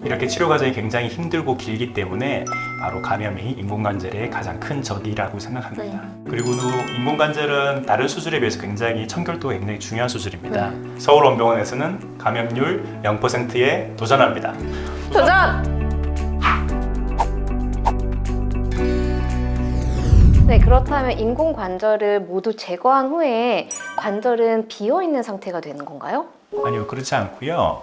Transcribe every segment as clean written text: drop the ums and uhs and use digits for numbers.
이렇게 치료 과정이 굉장히 힘들고 길기 때문에 바로 감염이 인공관절의 가장 큰 적이라고 생각합니다. 그리고 또 인공관절은 다른 수술에 비해서 굉장히 청결도가 굉장히 중요한 수술입니다. 서울원병원에서는 감염률 0%에 도전합니다. 도전! 네, 그렇다면 인공관절을 모두 제거한 후에 관절은 비어있는 상태가 되는 건가요? 아니요, 그렇지 않고요.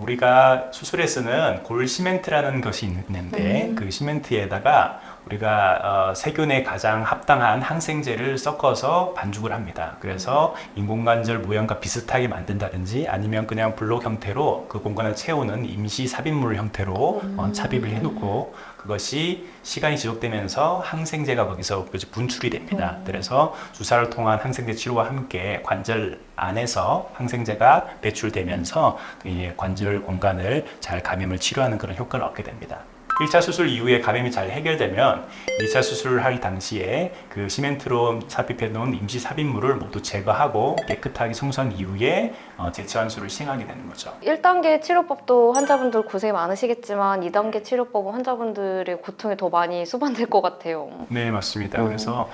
우리가 수술에 쓰는 골 시멘트라는 것이 있는데 그 시멘트에다가 우리가 세균에 가장 합당한 항생제를 섞어서 반죽을 합니다. 그래서 인공관절 모양과 비슷하게 만든다든지 아니면 그냥 블록 형태로 그 공간을 채우는 임시 삽입물 형태로 삽입을 해놓고 그것이 시간이 지속되면서 항생제가 거기서 분출이 됩니다. 그래서 주사를 통한 항생제 치료와 함께 관절 안에서 항생제가 배출되면서 이 관절 공간을 잘 감염을 치료하는 그런 효과를 얻게 됩니다. 1차 수술 이후에 감염이 잘 해결되면 2차 수술을 할 당시에 그 시멘트로 삽입해 놓은 임시 삽입물을 모두 제거하고 깨끗하게 청소한 이후에 재치환수를 시행하게 되는 거죠. 1단계 치료법도 환자분들 고생이 많으시겠지만 2단계 치료법은 환자분들의 고통이 더 많이 수반될 것 같아요. 네, 맞습니다. 그래서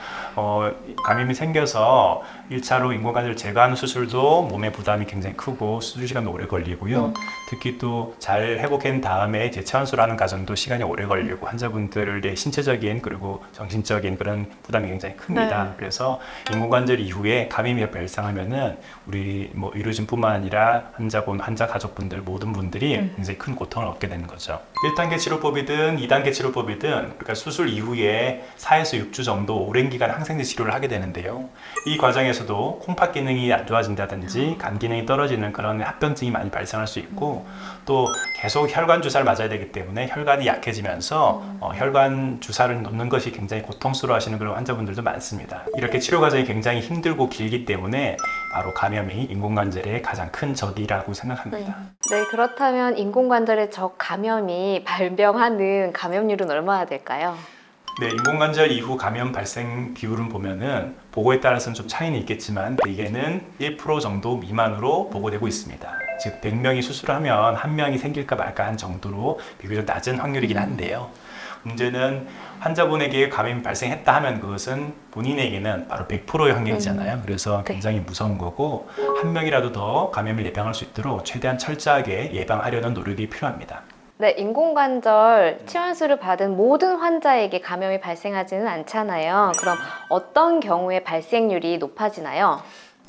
감염이 생겨서 1차로 인공관절을 제거하는 수술도 몸의 부담이 굉장히 크고 수술 시간도 오래 걸리고요. 특히 또 잘 회복한 다음에 재차원수를 하는 과정도 시간이 오래 걸리고 환자분들의 신체적인 그리고 정신적인 그런 부담이 굉장히 큽니다. 그래서 인공관절 이후에 감염이 발생하면은 우리 의료진뿐만 아니라 환자 가족분들 모든 분들이 굉장히 큰 고통을 얻게 되는 거죠. 1단계 치료법이든 2단계 치료법이든 그러니까 수술 이후에 4에서 6주 정도 오랜 기간 항생제 치료를 하게 되는데요. 이 과정에서도 콩팥 기능이 안 좋아진다든지 간 기능이 떨어지는 그런 합병증이 많이 발생할 수 있고 또 계속 혈관 주사를 맞아야 되기 때문에 혈관이 약해지면서 혈관 주사를 놓는 것이 굉장히 고통스러워하시는 그런 환자분들도 많습니다. 이렇게 치료 과정이 굉장히 힘들고 길기 때문에 바로 감염이 인공관절의 가장 큰 적이라고 생각합니다. 네, 그렇다면 인공관절의 적 감염이 발병하는 감염률은 얼마나 될까요? 네, 인공관절 이후 감염 발생 비율은 보면은 보고에 따라서는 좀 차이는 있겠지만 대개는 1% 정도 미만으로 보고되고 있습니다. 즉 100명이 수술하면 1명이 생길까 말까 한 정도로 비교적 낮은 확률이긴 한데요. 문제는 환자분에게 감염이 발생했다 하면 그것은 본인에게는 바로 100%의 확률이잖아요. 그래서 굉장히 무서운 거고 한 명이라도 더 감염을 예방할 수 있도록 최대한 철저하게 예방하려는 노력이 필요합니다. 네, 인공관절 치환수를 받은 모든 환자에게 감염이 발생하지는 않잖아요. 그럼 어떤 경우에 발생률이 높아지나요?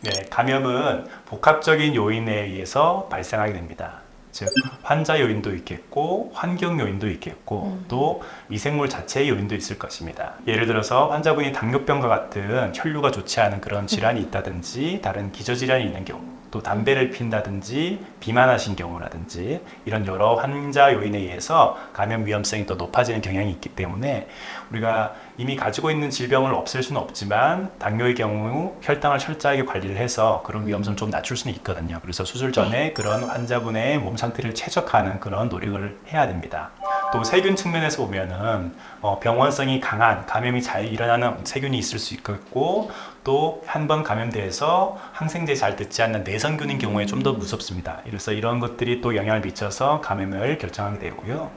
네, 감염은 복합적인 요인에 의해서 발생하게 됩니다. 즉 환자 요인도 있겠고 환경 요인도 있겠고 또 미생물 자체의 요인도 있을 것입니다. 예를 들어서 환자분이 당뇨병과 같은 혈류가 좋지 않은 그런 질환이 있다든지 다른 기저질환이 있는 경우 또 담배를 핀다든지 비만하신 경우라든지 이런 여러 환자 요인에 의해서 감염 위험성이 더 높아지는 경향이 있기 때문에 우리가 이미 가지고 있는 질병을 없앨 수는 없지만 당뇨의 경우 혈당을 철저하게 관리를 해서 그런 위험성을 좀 낮출 수는 있거든요. 그래서 수술 전에 그런 환자분의 몸 상태를 최적화하는 그런 노력을 해야 됩니다. 또 세균 측면에서 보면은 병원성이 강한 감염이 잘 일어나는 세균이 있을 수 있겠고 또 한 번 감염돼서 항생제 잘 듣지 않는 내성균인 경우에 좀 더 무섭습니다. 그래서 이런 것들이 또 영향을 미쳐서 감염을 결정하게 되고요.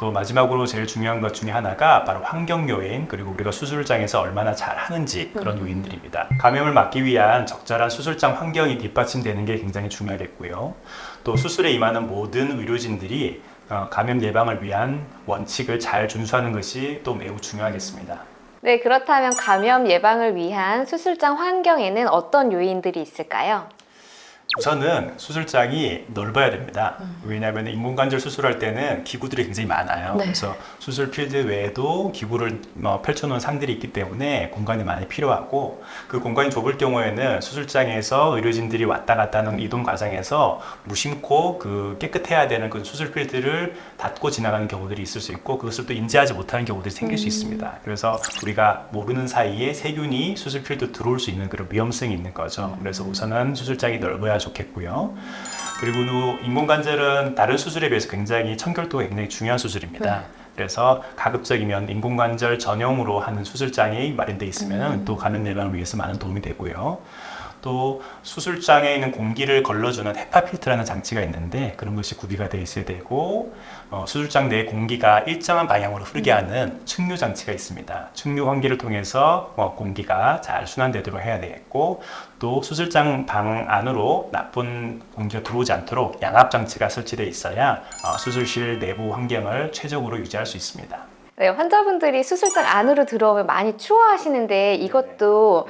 또 마지막으로 제일 중요한 것 중에 하나가 바로 환경 요인 그리고 우리가 수술장에서 얼마나 잘 하는지 그런 요인들입니다. 감염을 막기 위한 적절한 수술장 환경이 뒷받침되는 게 굉장히 중요하겠고요. 또 수술에 임하는 모든 의료진들이 감염 예방을 위한 원칙을 잘 준수하는 것이 또 매우 중요하겠습니다. 네, 그렇다면 감염 예방을 위한 수술장 환경에는 어떤 요인들이 있을까요? 우선은 수술장이 넓어야 됩니다. 왜냐하면 인공관절 수술할 때는 기구들이 굉장히 많아요. 그래서 수술 필드 외에도 기구를 펼쳐놓은 상들이 있기 때문에 공간이 많이 필요하고 그 공간이 좁을 경우에는 수술장에서 의료진들이 왔다 갔다 하는 이동 과정에서 무심코 그 깨끗해야 되는 그 수술 필드를 닫고 지나가는 경우들이 있을 수 있고 그것을 또 인지하지 못하는 경우들이 생길 수 있습니다. 그래서 우리가 모르는 사이에 세균이 수술 필드 들어올 수 있는 그런 위험성이 있는 거죠. 그래서 우선은 수술장이 넓어야 좋겠고요. 그리고 인공관절은 다른 수술에 비해서 굉장히 청결도가 굉장히 중요한 수술입니다. 그래서 가급적이면 인공관절 전용으로 하는 수술장이 마련되어 있으면 또 감염 예방을 위해서 많은 도움이 되고요. 또 수술장에 있는 공기를 걸러주는 헤파 필터라는 장치가 있는데 그런 것이 구비가 되어 있어야 되고 수술장 내에 공기가 일정한 방향으로 흐르게 하는 충류 장치가 있습니다. 충류 환기를 통해서 공기가 잘 순환되도록 해야 되겠고 또 수술장 방 안으로 나쁜 공기가 들어오지 않도록 양압 장치가 설치되어 있어야 수술실 내부 환경을 최적으로 유지할 수 있습니다. 네, 환자분들이 수술장 안으로 들어오면 많이 추워하시는데 이것도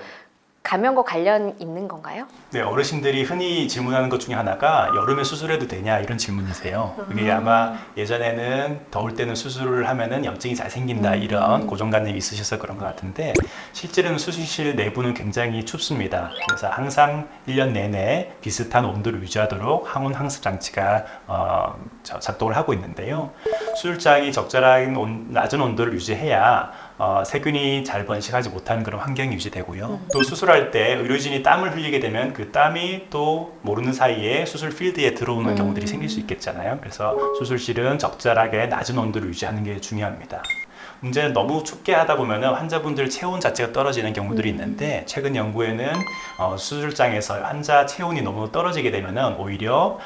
감염과 관련 있는 건가요? 네, 어르신들이 흔히 질문하는 것 중에 하나가 여름에 수술해도 되냐 이런 질문이세요. 그게 아마 예전에는 더울 때는 수술을 하면은 염증이 잘 생긴다 이런 고정관념이 있으셔서 그런 것 같은데 실제로는 수술실 내부는 굉장히 춥습니다. 그래서 항상 1년 내내 비슷한 온도를 유지하도록 항온 항습 장치가 작동을 하고 있는데요. 수술장이 적절한 낮은 온도를 유지해야 세균이 잘 번식하지 못하는 그런 환경이 유지되고요. 또 수술할 때 의료진이 땀을 흘리게 되면 그 땀이 또 모르는 사이에 수술 필드에 들어오는 경우들이 생길 수 있겠잖아요. 그래서 수술실은 적절하게 낮은 온도를 유지하는 게 중요합니다. 문제는 너무 춥게 하다 보면 환자분들 체온 자체가 떨어지는 경우들이 있는데 최근 연구에는 수술장에서 환자 체온이 너무 떨어지게 되면 오히려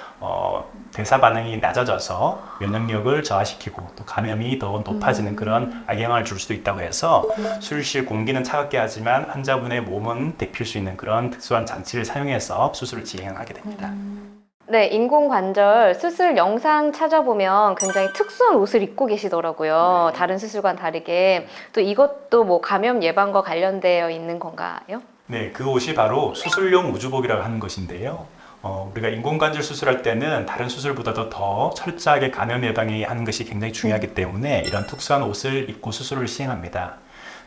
대사 반응이 낮아져서 면역력을 저하시키고 또 감염이 더 높아지는 그런 악영향을 줄 수도 있다고 해서 수술실 공기는 차갑게 하지만 환자분의 몸은 데필 수 있는 그런 특수한 장치를 사용해서 수술을 진행하게 됩니다. 네, 인공관절 수술 영상 찾아보면 굉장히 특수한 옷을 입고 계시더라고요. 네. 다른 수술과는 다르게. 또 이것도 뭐 감염 예방과 관련되어 있는 건가요? 네, 그 옷이 바로 수술용 우주복이라고 하는 것인데요. 우리가 인공관절 수술할 때는 다른 수술보다도 더 철저하게 감염 예방이 하는 것이 굉장히 중요하기 때문에 이런 특수한 옷을 입고 수술을 시행합니다.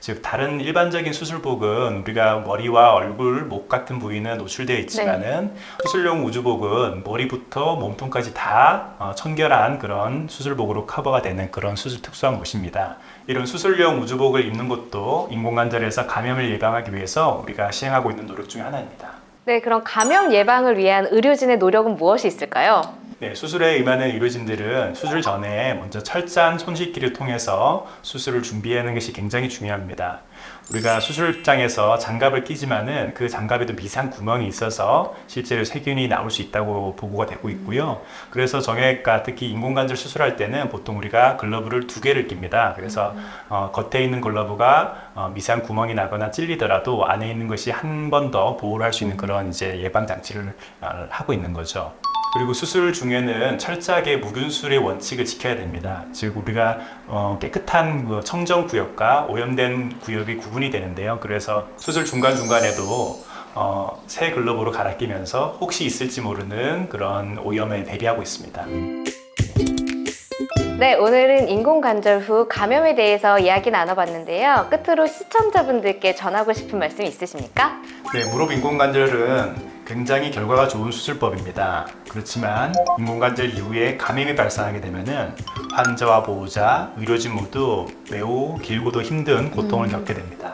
즉 다른 일반적인 수술복은 우리가 머리와 얼굴, 목 같은 부위는 노출되어 있지만은 수술용 우주복은 머리부터 몸통까지 다 청결한 그런 수술복으로 커버가 되는 그런 수술 특수한 옷입니다. 이런 수술용 우주복을 입는 것도 인공관절에서 감염을 예방하기 위해서 우리가 시행하고 있는 노력 중에 하나입니다. 네, 그럼 감염 예방을 위한 의료진의 노력은 무엇이 있을까요? 네, 수술에 임하는 의료진들은 수술 전에 먼저 철저한 손 씻기를 통해서 수술을 준비하는 것이 굉장히 중요합니다. 우리가 수술장에서 장갑을 끼지만은 그 장갑에도 미세한 구멍이 있어서 실제로 세균이 나올 수 있다고 보고가 되고 있고요. 그래서 정형외과 특히 인공관절 수술할 때는 보통 우리가 글러브를 2개를 낍니다. 그래서 겉에 있는 글러브가 미세한 구멍이 나거나 찔리더라도 안에 있는 것이 한 번 더 보호를 할 수 있는 그런 이제 예방 장치를 하고 있는 거죠. 그리고 수술 중에는 철저하게 무균술의 원칙을 지켜야 됩니다. 즉 우리가 깨끗한 청정 구역과 오염된 구역이 구분이 되는데요. 그래서 수술 중간중간에도 새 글러브로 갈아 끼면서 혹시 있을지 모르는 그런 오염에 대비하고 있습니다. 네, 오늘은 인공관절 후 감염에 대해서 이야기 나눠봤는데요. 끝으로 시청자분들께 전하고 싶은 말씀 있으십니까? 네, 무릎 인공관절은 굉장히 결과가 좋은 수술법입니다. 그렇지만 인공관절 이후에 감염이 발생하게 되면은 환자와 보호자, 의료진 모두 매우 길고도 힘든 고통을 겪게 됩니다.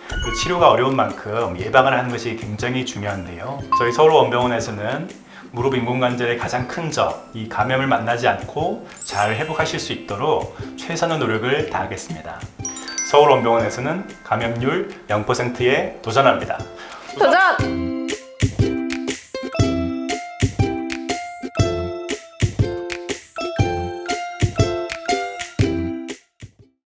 그 치료가 어려운 만큼 예방을 하는 것이 굉장히 중요한데요. 저희 서울원병원에서는 무릎 인공관절의 가장 큰 점, 이 감염을 만나지 않고 잘 회복하실 수 있도록 최선의 노력을 다하겠습니다. 서울원병원에서는 감염률 0%에 도전합니다. 도전!